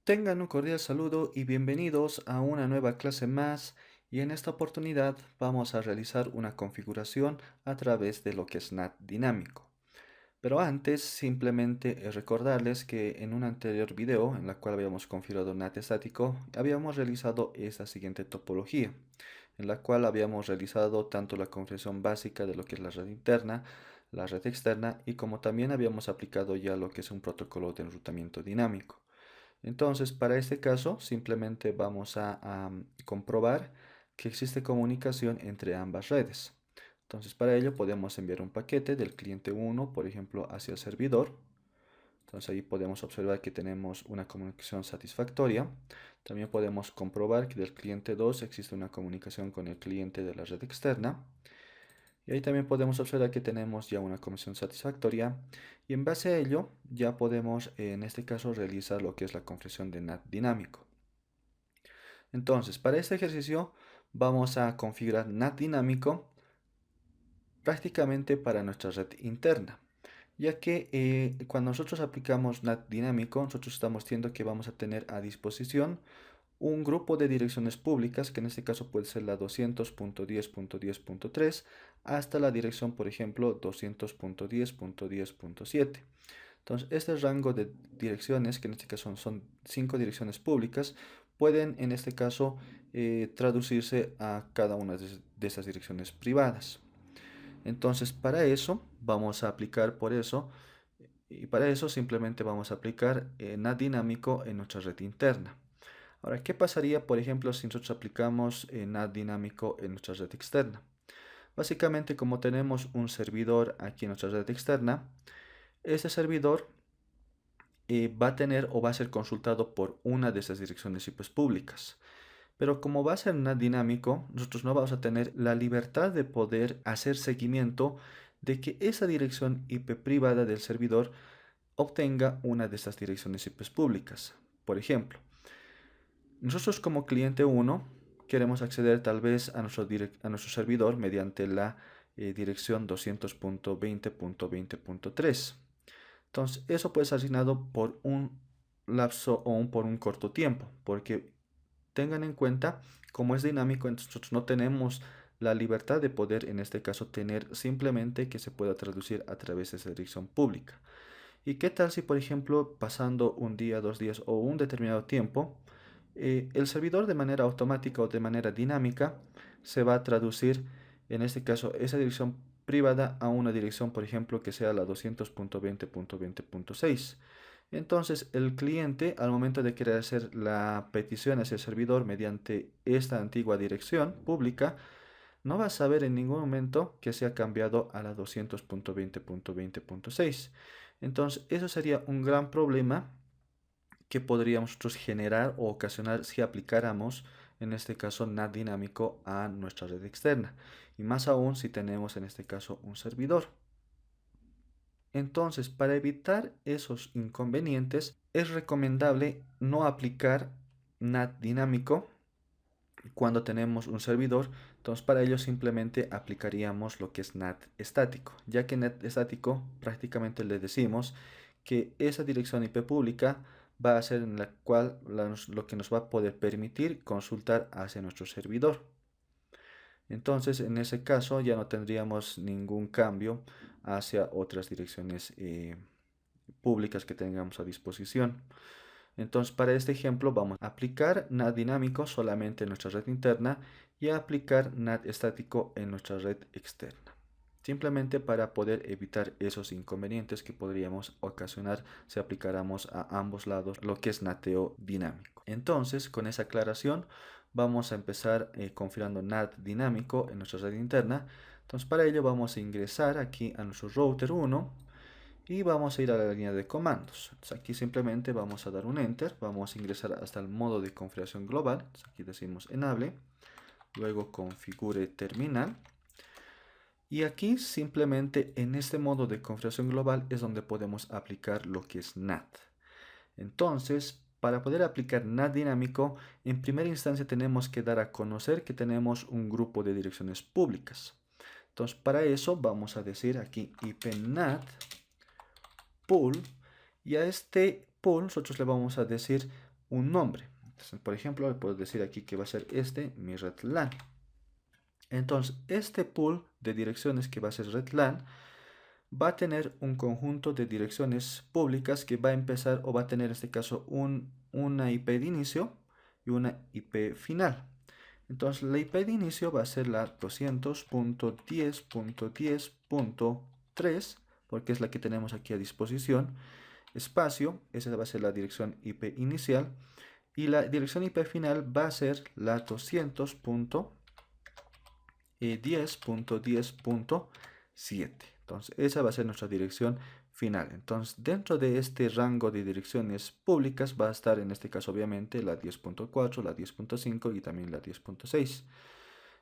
Tengan un cordial saludo y bienvenidos a una nueva clase más, y en esta oportunidad vamos a realizar una configuración a través de lo que es NAT dinámico. Pero antes simplemente recordarles que en un anterior video en la cual habíamos configurado NAT estático, habíamos realizado esta siguiente topología, en la cual habíamos realizado tanto la configuración básica de lo que es la red interna, la red externa, y como también habíamos aplicado ya lo que es un protocolo de enrutamiento dinámico. Entonces, para este caso, simplemente vamos a comprobar que existe comunicación entre ambas redes. Entonces, para ello podemos enviar un paquete del cliente 1, por ejemplo, hacia el servidor. Entonces, ahí podemos observar que tenemos una comunicación satisfactoria. También podemos comprobar que del cliente 2 existe una comunicación con el cliente de la red externa. Y ahí también podemos observar que tenemos ya una conexión satisfactoria, y en base a ello ya podemos en este caso realizar lo que es la configuración de NAT dinámico. Entonces, para este ejercicio vamos a configurar NAT dinámico prácticamente para nuestra red interna, ya que cuando nosotros aplicamos NAT dinámico, nosotros estamos viendo que vamos a tener a disposición un grupo de direcciones públicas, que en este caso puede ser la 200.10.10.3 hasta la dirección, por ejemplo, 200.10.10.7. Entonces, este rango de direcciones, que en este caso son 5 direcciones públicas, pueden en este caso traducirse a cada una de esas direcciones privadas. Entonces, para eso vamos a aplicar por eso, y para eso simplemente vamos a aplicar NAT dinámico en nuestra red interna. Ahora, ¿qué pasaría, por ejemplo, si nosotros aplicamos NAT dinámico en nuestra red externa? Básicamente, como tenemos un servidor aquí en nuestra red externa, ese servidor va a tener o va a ser consultado por una de esas direcciones IP públicas. Pero como va a ser NAT dinámico, nosotros no vamos a tener la libertad de poder hacer seguimiento de que esa dirección IP privada del servidor obtenga una de estas direcciones IP públicas. Por ejemplo, nosotros como cliente 1 queremos acceder tal vez a nuestro servidor mediante la dirección 200.20.20.3. Entonces, eso puede ser asignado por un lapso o por un corto tiempo, porque tengan en cuenta, como es dinámico, nosotros no tenemos la libertad de poder, en este caso, tener simplemente que se pueda traducir a través de esa dirección pública. ¿Y qué tal si, por ejemplo, pasando un día, 2 días o un determinado tiempo, el servidor de manera automática o de manera dinámica se va a traducir, en este caso, esa dirección privada a una dirección, por ejemplo, que sea la 200.20.20.6? Entonces, el cliente, al momento de querer hacer la petición hacia el servidor mediante esta antigua dirección pública, no va a saber en ningún momento que se ha cambiado a la 200.20.20.6. Entonces, eso sería un gran problema que podríamos nosotros generar o ocasionar si aplicáramos, en este caso, NAT dinámico a nuestra red externa. Y más aún si tenemos, en este caso, un servidor. Entonces, para evitar esos inconvenientes, es recomendable no aplicar NAT dinámico cuando tenemos un servidor. Entonces, para ello simplemente aplicaríamos lo que es NAT estático, ya que NAT estático prácticamente le decimos que esa dirección IP pública va a ser en la cual lo que nos va a poder permitir consultar hacia nuestro servidor. Entonces, en ese caso ya no tendríamos ningún cambio hacia otras direcciones públicas que tengamos a disposición. Entonces, para este ejemplo vamos a aplicar NAT dinámico solamente en nuestra red interna y a aplicar NAT estático en nuestra red externa. Simplemente para poder evitar esos inconvenientes que podríamos ocasionar si aplicáramos a ambos lados lo que es nateo dinámico. Entonces, con esa aclaración, vamos a empezar configurando NAT dinámico en nuestra red interna. Entonces, para ello vamos a ingresar aquí a nuestro router 1 y vamos a ir a la línea de comandos. Entonces, aquí simplemente vamos a dar un enter, vamos a ingresar hasta el modo de configuración global. Entonces, aquí decimos enable, luego configure terminal. Y aquí simplemente en este modo de configuración global es donde podemos aplicar lo que es NAT. Entonces, para poder aplicar NAT dinámico, en primera instancia tenemos que dar a conocer que tenemos un grupo de direcciones públicas. Entonces, para eso vamos a decir aquí ipNAT pool, y a este pool nosotros le vamos a decir un nombre. Entonces, por ejemplo, le puedo decir aquí que va a ser mi red LAN. Entonces, este pool de direcciones que va a ser red LAN va a tener un conjunto de direcciones públicas que va a empezar o va a tener en este caso una IP de inicio y una IP final. Entonces la IP de inicio va a ser la 200.10.10.3 porque es la que tenemos aquí a disposición. Espacio, esa va a ser la dirección IP inicial y la dirección IP final va a ser la 200.10.10.7. Entonces, esa va a ser nuestra dirección final. Entonces, dentro de este rango de direcciones públicas va a estar, en este caso, obviamente, la 10.4, la 10.5 y también la 10.6.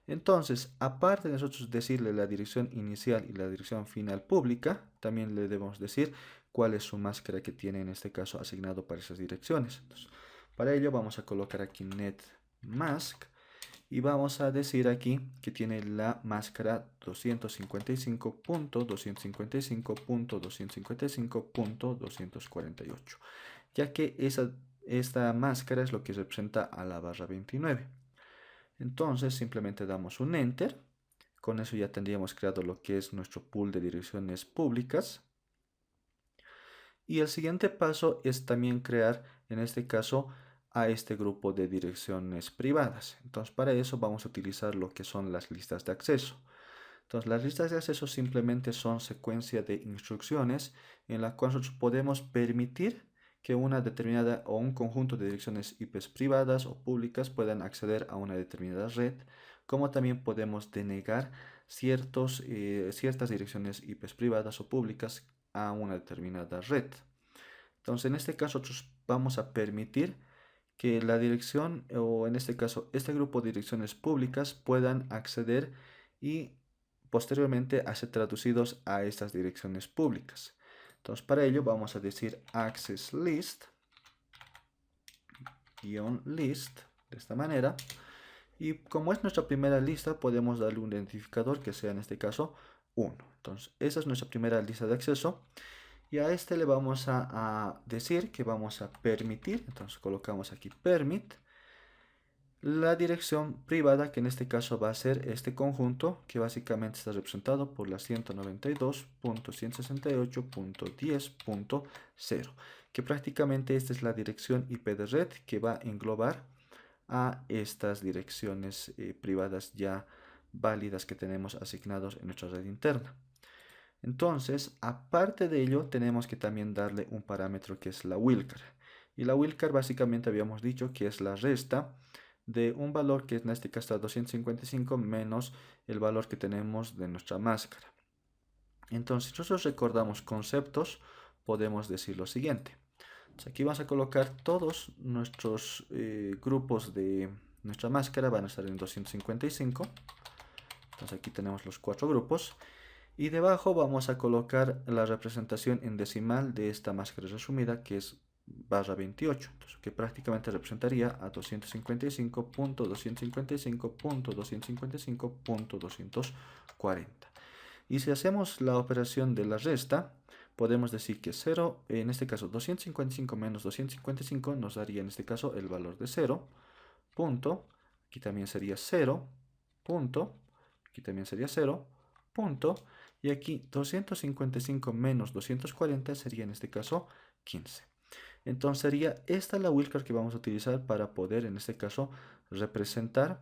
Entonces, aparte de nosotros decirle la dirección inicial y la dirección final pública, también le debemos decir cuál es su máscara que tiene, en este caso, asignado para esas direcciones. Entonces, para ello vamos a colocar aquí netmask. Y vamos a decir aquí que tiene la máscara 255.255.255.248, ya que esta máscara es lo que representa a la barra 29. Entonces simplemente damos un Enter. Con eso ya tendríamos creado lo que es nuestro pool de direcciones públicas. Y el siguiente paso es también crear, en este caso, a este grupo de direcciones privadas. Entonces, para eso vamos a utilizar lo que son las listas de acceso. Entonces, las listas de acceso simplemente son secuencia de instrucciones en la cual nosotros podemos permitir que una determinada o un conjunto de direcciones IP privadas o públicas puedan acceder a una determinada red, como también podemos denegar ciertas direcciones IP privadas o públicas a una determinada red. Entonces, en este caso, nosotros vamos a permitir que la dirección, o en este caso, este grupo de direcciones públicas puedan acceder y posteriormente a ser traducidos a estas direcciones públicas. Entonces, para ello vamos a decir access list, -list, de esta manera. Y como es nuestra primera lista, podemos darle un identificador que sea en este caso 1. Entonces, esa es nuestra primera lista de acceso. Y a este le vamos a decir que vamos a permitir, entonces colocamos aquí permit, la dirección privada, que en este caso va a ser este conjunto, que básicamente está representado por la 192.168.10.0, que prácticamente esta es la dirección IP de red que va a englobar a estas direcciones privadas ya válidas que tenemos asignados en nuestra red interna. Entonces, aparte de ello, tenemos que también darle un parámetro que es la wildcard. Y la wildcard básicamente habíamos dicho que es la resta de un valor que en este caso está 255 menos el valor que tenemos de nuestra máscara. Entonces, si nosotros recordamos conceptos, podemos decir lo siguiente. Entonces, aquí vamos a colocar todos nuestros grupos de nuestra máscara, van a estar en 255. Entonces, aquí tenemos los 4 grupos. Y debajo vamos a colocar la representación en decimal de esta máscara resumida, que es barra 28, entonces, que prácticamente representaría a 255.255.255.240. Y si hacemos la operación de la resta, podemos decir que 0, en este caso 255 menos 255 nos daría en este caso el valor de 0, punto, aquí también sería 0, punto, aquí también sería 0, punto, y aquí 255 menos 240 sería en este caso 15. Entonces sería esta la wildcard que vamos a utilizar para poder en este caso representar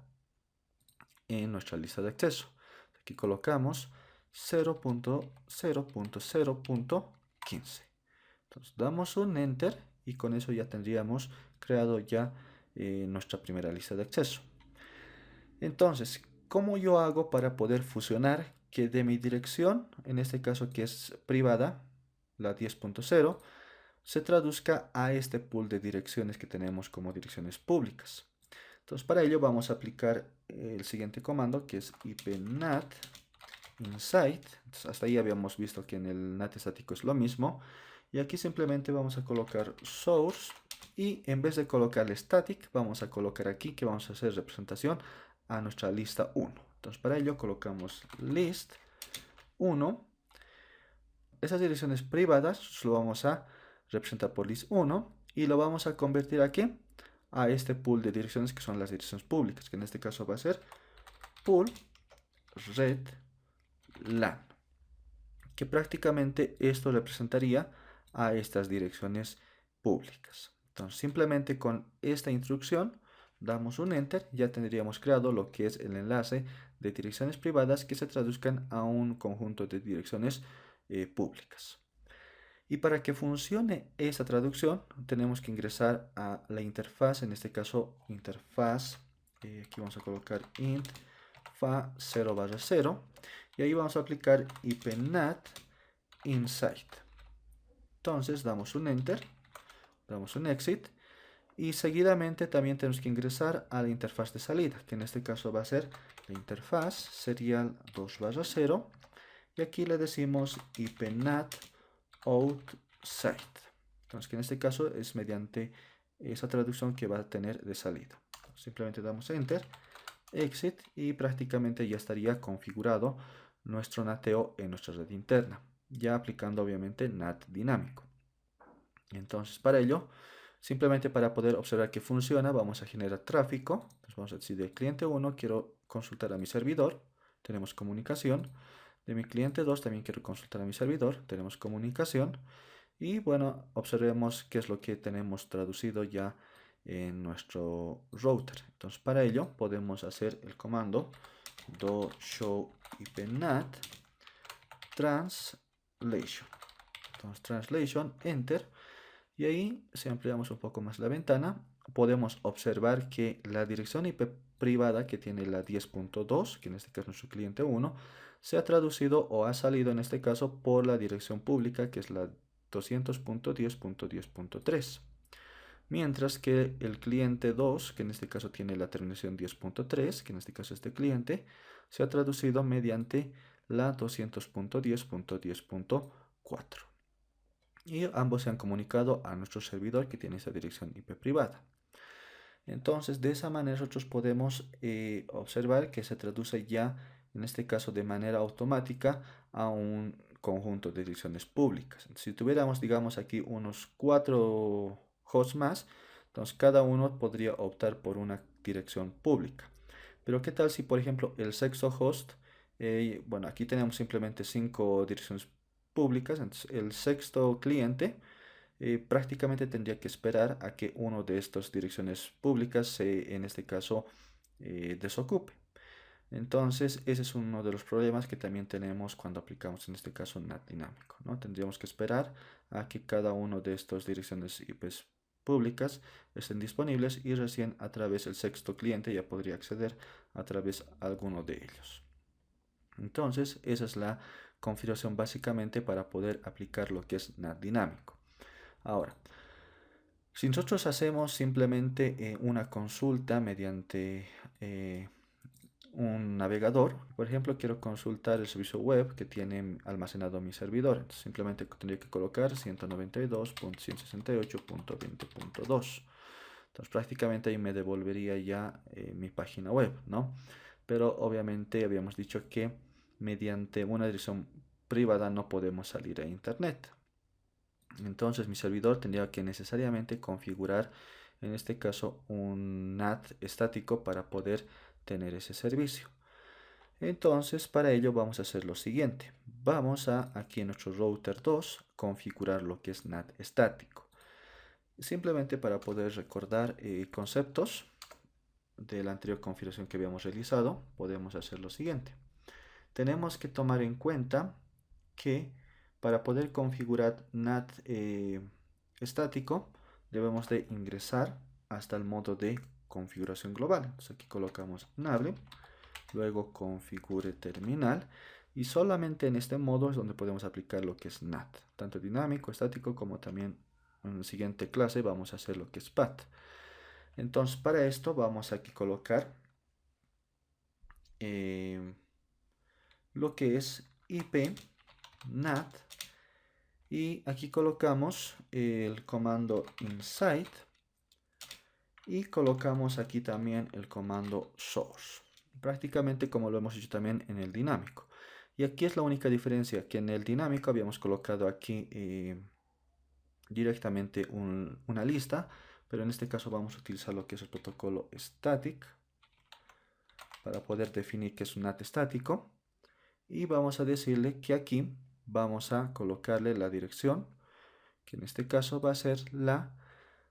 en nuestra lista de acceso. Aquí colocamos 0.0.0.15. Entonces damos un enter y con eso ya tendríamos creado ya nuestra primera lista de acceso. Entonces, ¿cómo yo hago para poder fusionar que de mi dirección, en este caso que es privada, la 10.0, se traduzca a este pool de direcciones que tenemos como direcciones públicas? Entonces, para ello vamos a aplicar el siguiente comando, que es ipnat inside. Entonces, hasta ahí habíamos visto que en el NAT estático es lo mismo. Y aquí simplemente vamos a colocar source y en vez de colocar static, vamos a colocar aquí que vamos a hacer representación a nuestra lista 1. Entonces, para ello colocamos list 1. Esas direcciones privadas lo vamos a representar por list 1 y lo vamos a convertir aquí a este pool de direcciones que son las direcciones públicas, que en este caso va a ser pool red LAN, que prácticamente esto representaría a estas direcciones públicas. Entonces simplemente con esta instrucción damos un enter, ya tendríamos creado lo que es el enlace de direcciones privadas que se traduzcan a un conjunto de direcciones públicas. Y para que funcione esa traducción tenemos que ingresar a la interfaz, en este caso interfaz, aquí vamos a colocar int fa 0/0 y ahí vamos a aplicar IPNAT inside. Entonces damos un enter, damos un exit y seguidamente también tenemos que ingresar a la interfaz de salida, que en este caso va a ser la interfaz serial 2/0 y aquí le decimos IPNAT outside. Entonces que en este caso es mediante esa traducción que va a tener de salida. Simplemente damos enter, exit y prácticamente ya estaría configurado nuestro NATeo en nuestra red interna, ya aplicando obviamente NAT dinámico. Entonces para ello, simplemente para poder observar que funciona, vamos a generar tráfico. Entonces vamos a decir del cliente 1 quiero consultar a mi servidor, tenemos comunicación. De mi cliente 2 también quiero consultar a mi servidor, tenemos comunicación. Y bueno, observemos qué es lo que tenemos traducido ya en nuestro router. Entonces para ello podemos hacer el comando do show ipnat translation. Entonces translation, enter. Y ahí, si ampliamos un poco más la ventana, podemos observar que la dirección IP privada que tiene la 10.2, que en este caso es nuestro cliente 1, se ha traducido o ha salido en este caso por la dirección pública que es la 200.10.10.3. Mientras que el cliente 2, que en este caso tiene la terminación 10.3, que en este caso es este cliente, se ha traducido mediante la 200.10.10.4. Y ambos se han comunicado a nuestro servidor que tiene esa dirección IP privada. Entonces de esa manera nosotros podemos observar que se traduce ya en este caso de manera automática a un conjunto de direcciones públicas. Si tuviéramos digamos aquí unos 4 hosts más, entonces cada uno podría optar por una dirección pública. Pero qué tal si por ejemplo el sexto host, bueno aquí tenemos simplemente 5 direcciones públicas, entonces el sexto cliente prácticamente tendría que esperar a que uno de estas direcciones públicas se, en este caso, desocupe. Entonces, ese es uno de los problemas que también tenemos cuando aplicamos, en este caso, NAT dinámico, ¿no? Tendríamos que esperar a que cada uno de estas direcciones IP públicas estén disponibles y recién a través del sexto cliente ya podría acceder a través de alguno de ellos. Entonces, esa es la configuración básicamente para poder aplicar lo que es NAT dinámico. Ahora, si nosotros hacemos simplemente una consulta mediante un navegador, por ejemplo, quiero consultar el servicio web que tiene almacenado mi servidor, entonces simplemente tendría que colocar 192.168.20.2. Entonces prácticamente ahí me devolvería ya mi página web, ¿no? Pero obviamente habíamos dicho que mediante una dirección privada no podemos salir a internet. Entonces mi servidor tendría que necesariamente configurar en este caso un NAT estático para poder tener ese servicio. Entonces para ello vamos a hacer lo siguiente. Vamos a aquí en nuestro router 2 configurar lo que es NAT estático. Simplemente para poder recordar conceptos de la anterior configuración que habíamos realizado, podemos hacer lo siguiente. Tenemos que tomar en cuenta que para poder configurar NAT estático debemos de ingresar hasta el modo de configuración global. Entonces aquí colocamos enable, luego configure terminal y solamente en este modo es donde podemos aplicar lo que es NAT, tanto dinámico, estático como también en la siguiente clase vamos a hacer lo que es PAT. Entonces para esto vamos aquí a colocar lo que es IP NAT y aquí colocamos el comando inside y colocamos aquí también el comando source, prácticamente como lo hemos hecho también en el dinámico. Y aquí es la única diferencia, que en el dinámico habíamos colocado aquí directamente una lista, pero en este caso vamos a utilizar lo que es el protocolo static para poder definir que es un NAT estático, y vamos a decirle que aquí vamos a colocarle la dirección, que en este caso va a ser la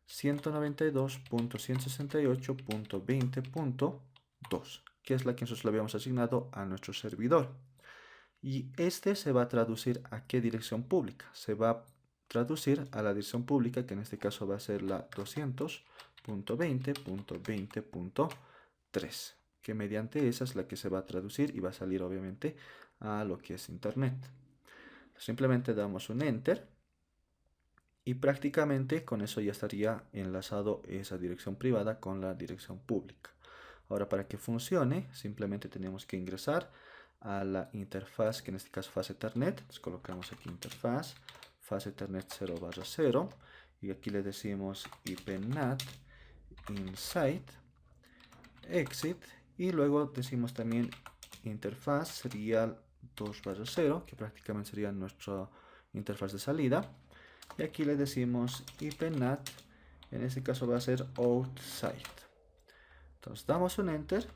192.168.20.2, que es la que nosotros le habíamos asignado a nuestro servidor. Y este se va a traducir a qué dirección pública. Se va a traducir a la dirección pública, que en este caso va a ser la 200.20.20.3, que mediante esa es la que se va a traducir y va a salir obviamente a lo que es internet. Simplemente damos un enter y prácticamente con eso ya estaría enlazado esa dirección privada con la dirección pública. Ahora, para que funcione, simplemente tenemos que ingresar a la interfaz, que en este caso faz Ethernet. Entonces colocamos aquí interfaz, faz Ethernet 0/0, y aquí le decimos IPNAT inside exit, y luego decimos también interfaz serial 2/0, que prácticamente sería nuestra interfaz de salida, y aquí le decimos IPNAT, en este caso va a ser outside. Entonces damos un enter,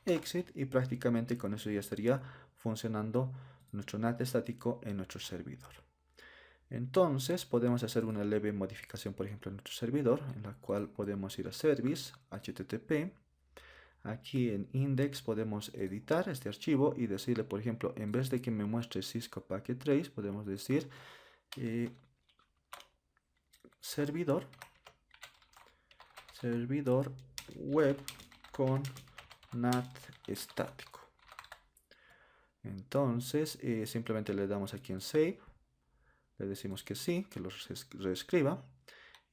exit, y prácticamente con eso ya estaría funcionando nuestro NAT estático en nuestro servidor. Entonces podemos hacer una leve modificación, por ejemplo, en nuestro servidor, en la cual podemos ir a service, http. Aquí en index podemos editar este archivo y decirle, por ejemplo, en vez de que me muestre Cisco Packet Trace, podemos decir servidor web con NAT estático. Entonces simplemente le damos aquí en save, le decimos que sí, que lo reescriba,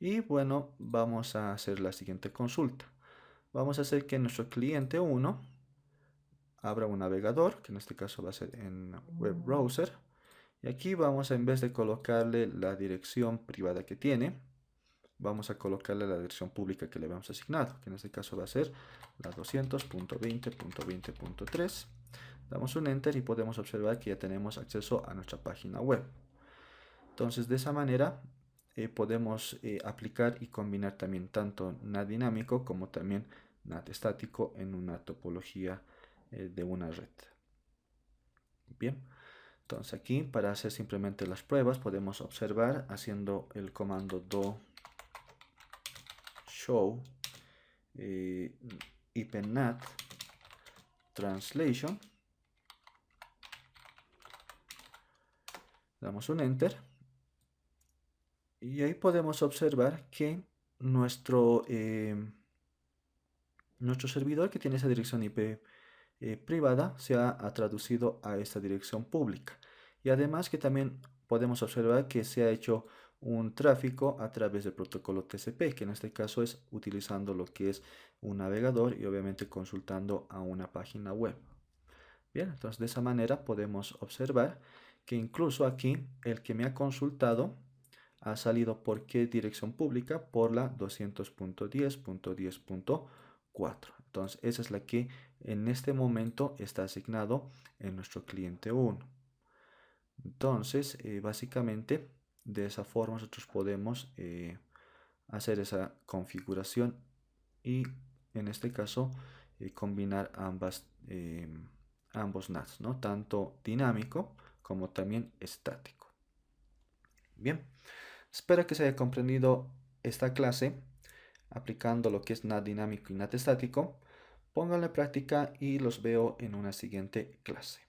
y bueno, vamos a hacer la siguiente consulta. Vamos a hacer que nuestro cliente 1 abra un navegador, que en este caso va a ser en web browser, y aquí vamos a, en vez de colocarle la dirección privada que tiene, vamos a colocarle la dirección pública que le habíamos asignado, que en este caso va a ser la 200.20.20.3. Damos un enter y podemos observar que ya tenemos acceso a nuestra página web. Entonces, de esa manera podemos aplicar y combinar también tanto NAT dinámico como también NAT estático en una topología de una red. Bien, entonces aquí para hacer simplemente las pruebas podemos observar haciendo el comando do show IPNAT translation. Damos un enter y ahí podemos observar que nuestro servidor, que tiene esa dirección IP privada, se ha traducido a esta dirección pública, y además que también podemos observar que se ha hecho un tráfico a través del protocolo TCP, que en este caso es utilizando lo que es un navegador y obviamente consultando a una página web. Bien, entonces de esa manera podemos observar que incluso aquí el que me ha consultado ha salido por qué dirección pública, por la 200.10.10.4. Entonces esa es la que en este momento está asignado en nuestro cliente 1. Entonces básicamente de esa forma nosotros podemos hacer esa configuración y en este caso combinar ambos NATs, ¿no? Tanto dinámico como también estático. Bien, espero que se haya comprendido esta clase aplicando lo que es NAT dinámico y NAT estático. Pónganlo en práctica y los veo en una siguiente clase.